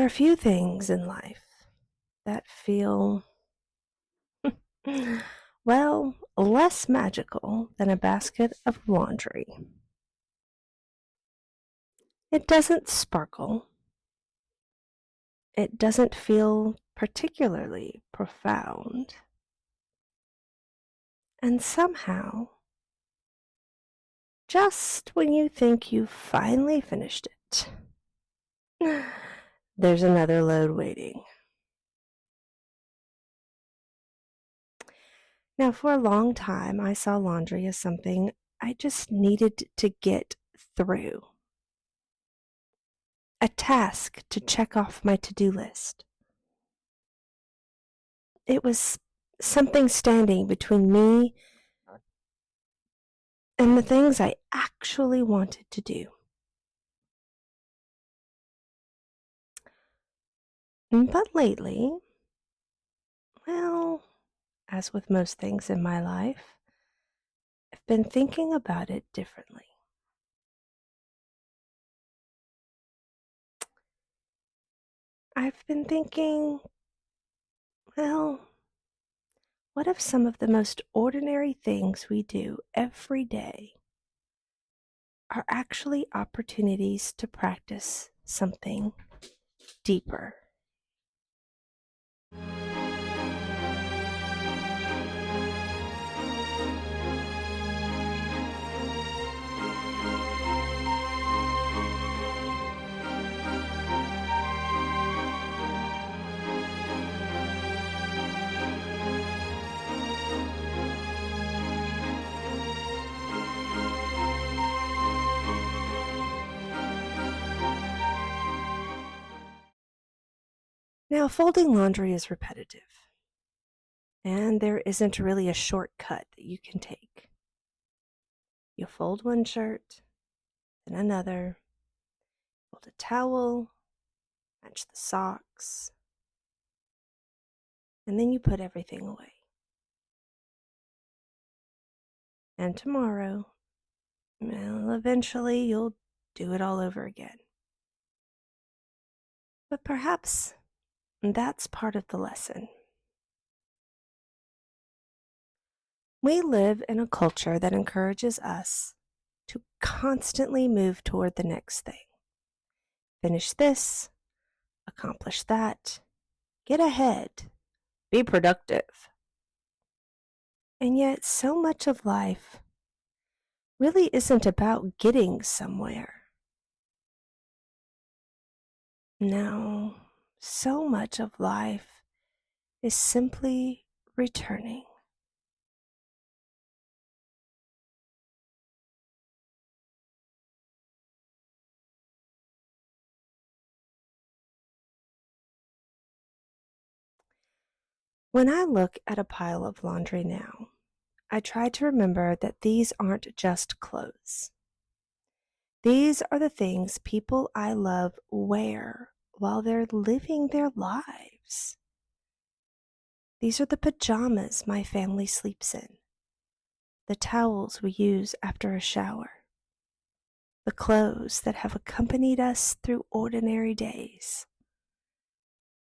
are few things in life that feel, well, less magical than a basket of laundry. It doesn't sparkle. It doesn't feel particularly profound. And somehow, just when you think you've finally finished it, there's another load waiting. Now, for a long time, I saw laundry as something I just needed to get through, a task to check off my to-do list. It was something standing between me and the things I actually wanted to do. But lately, well, as with most things in my life, I've been thinking about it differently. I've been thinking, well, what if some of the most ordinary things we do every day are actually opportunities to practice something deeper? Now, folding laundry is repetitive, and there isn't really a shortcut that you can take. You fold one shirt, then another, fold a towel, match the socks, and then you put everything away. And tomorrow, well, eventually you'll do it all over again. But perhaps that's part of the lesson. We live in a culture that encourages us to constantly move toward the next thing. Finish this, accomplish that, get ahead, be productive. And yet, so much of life really isn't about getting somewhere. No, so much of life is simply returning. When I look at a pile of laundry now, I try to remember that these aren't just clothes. These are the things people I love wear while they're living their lives. These are the pajamas my family sleeps in, the towels we use after a shower, the clothes that have accompanied us through ordinary days.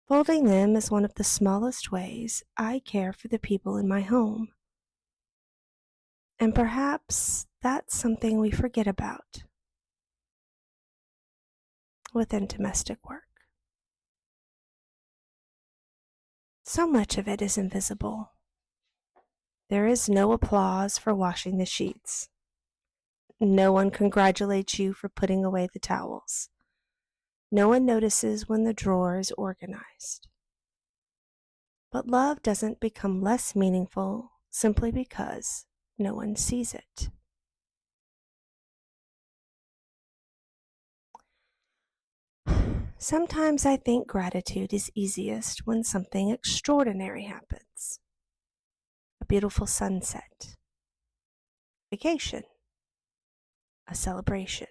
Folding them is one of the smallest ways I care for the people in my home. And perhaps that's something we forget about within domestic work. So much of it is invisible. There is no applause for washing the sheets. No one congratulates you for putting away the towels. No one notices when the drawer is organized. But love doesn't become less meaningful simply because no one sees it. Sometimes I think gratitude is easiest when something extraordinary happens. A beautiful sunset, vacation, a celebration.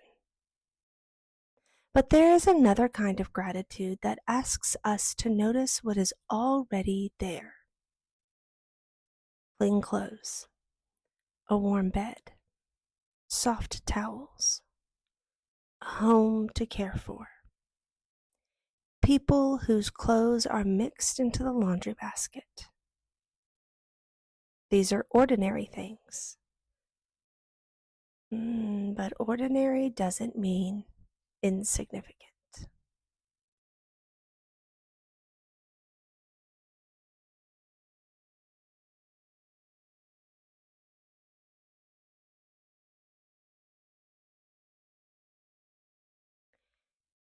But there is another kind of gratitude that asks us to notice what is already there. Clean clothes, a warm bed, soft towels, a home to care for. people whose clothes are mixed into the laundry basket. These are ordinary things. But ordinary doesn't mean insignificant.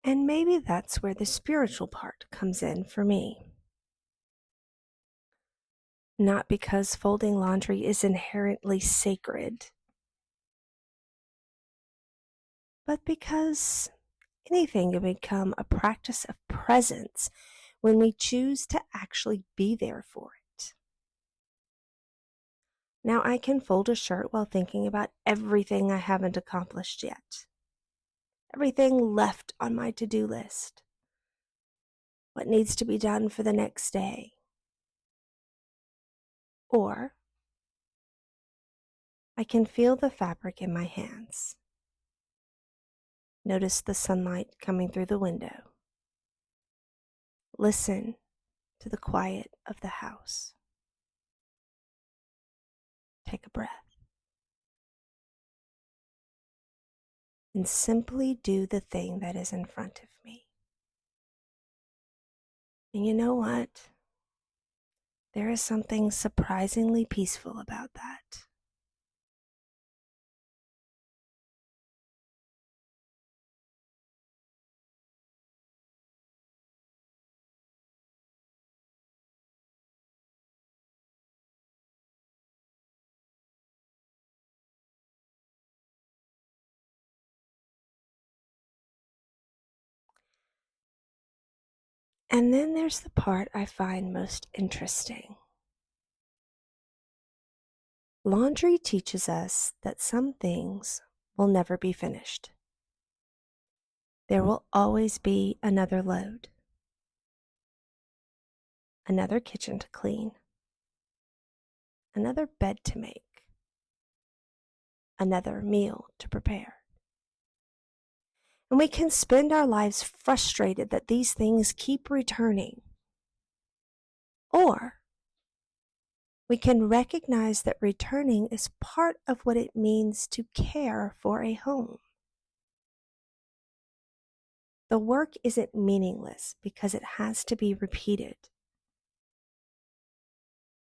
And maybe that's where the spiritual part comes in for me. Not because folding laundry is inherently sacred, but because anything can become a practice of presence when we choose to actually be there for it. Now I can fold a shirt while thinking about everything I haven't accomplished yet, everything left on my to-do list, what needs to be done for the next day. Or I can feel the fabric in my hands, notice the sunlight coming through the window, listen to the quiet of the house. Take a breath and simply do the thing that is in front of me. And you know what? There is something surprisingly peaceful about that. And then there's the part I find most interesting. Laundry teaches us that some things will never be finished. There will always be another load, another kitchen to clean, another bed to make, another meal to prepare. And we can spend our lives frustrated that these things keep returning. Or we can recognize that returning is part of what it means to care for a home. The work isn't meaningless because it has to be repeated.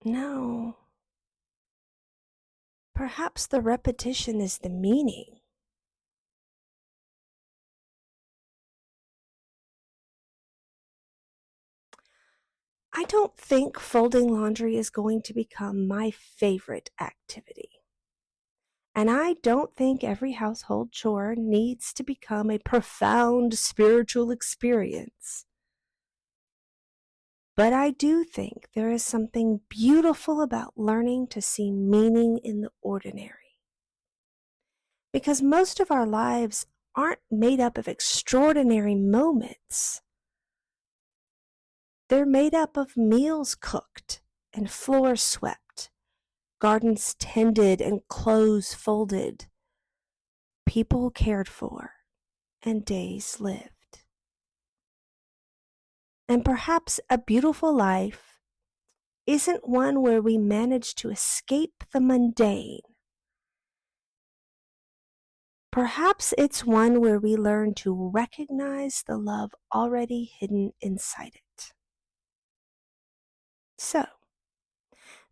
No. Perhaps the repetition is the meaning. I don't think folding laundry is going to become my favorite activity. And I don't think every household chore needs to become a profound spiritual experience. But I do think there is something beautiful about learning to see meaning in the ordinary. Because most of our lives aren't made up of extraordinary moments. They're made up of meals cooked and floors swept, gardens tended and clothes folded, people cared for, and days lived. And perhaps a beautiful life isn't one where we manage to escape the mundane. Perhaps it's one where we learn to recognize the love already hidden inside it. So,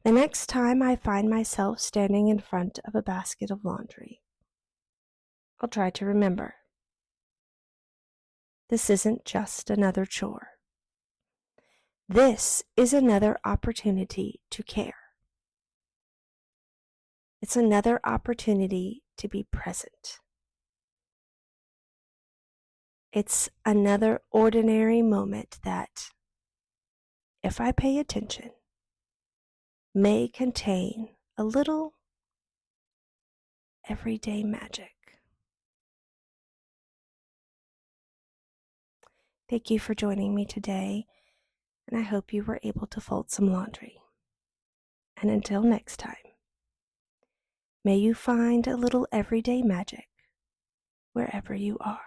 the next time I find myself standing in front of a basket of laundry, I'll try to remember. This isn't just another chore. This is another opportunity to care. It's another opportunity to be present. It's another ordinary moment that, if I pay attention, may contain a little everyday magic. Thank you for joining me today, and I hope you were able to fold some laundry. And until next time, may you find a little everyday magic wherever you are.